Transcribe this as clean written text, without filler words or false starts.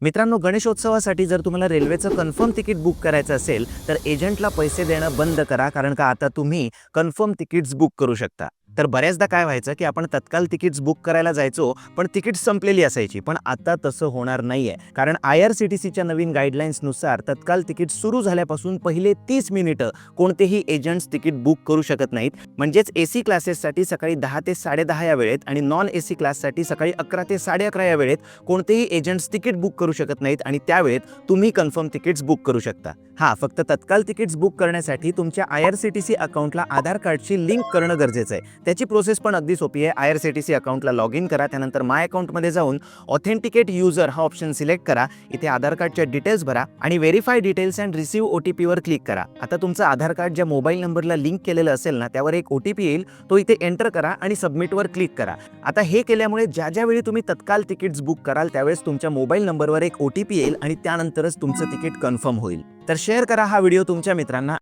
मित्रांनो, गणेशोत्सवासाठी जर तुम्हाला रेल्वेचं कन्फर्म तिकीट बुक करायचं असेल तर एजंटला पैसे देणं बंद करा, कारण का आता तुम्ही कन्फर्म तिकीट्स बुक करू शकता. तर बऱ्याचदा काय व्हायचं की आपण तत्काल तिकीट्स बुक करायला जायचो, पण तिकीट संपलेली असायची. पण आता तसं होणार नाहीये, कारण IRCTCच्या नवीन गाईडलाईन्सनुसार तत्काल तिकीट सुरू झाल्यापासून पहिले 30 मिनिटं कोणतेही एजंट्स तिकीट बुक करू शकत नाहीत. म्हणजेच AC क्लासेससाठी सकाळी 10 ते 10:30 या वेळेत आणि नॉन AC क्लाससाठी सकाळी 11 ते 11:30 या वेळेत कोणतेही एजंट्स तिकीट बुक करू शकत नाहीत आणि त्यावेळेत तुम्ही कन्फर्म तिकीट्स बुक करू शकता. फक्त तत्काल तिकीट्स बुक करण्यासाठी तुमच्या IRCTC अकाउंटला आधार कार्डची लिंक करणं गरजेचं आहे. त्याची प्रोसेस पण अगदी सोपी आहे. IRCTC अकाउंटला लॉग इन करा, त्यानंतर माय अकाउंटमध्ये जाऊन ऑथेंटिकेट युजर हा ऑप्शन सिलेक्ट करा. इथे आधार कार्डच्या डिटेल्स भरा आणि verify details and receive OTP वर क्लिक करा. आता तुमचं आधार कार्ड ज्या मोबाईल नंबरला लिंक केलेलं असेल ना, त्यावर एक OTP येईल, तो इथे एंटर करा आणि सबमिटवर क्लिक करा. आता हे केल्यामुळे ज्या वेळी तुम्ही तत्काल तिकीट्स बुक कराल त्यावेळेस तुमच्या मोबाईल नंबरवर एक OTP येईल आणि त्यानंतरच तुमचं तिकीट कन्फर्म होईल. तर शेअर करा हा व्हिडिओ तुमच्या मित्रांना.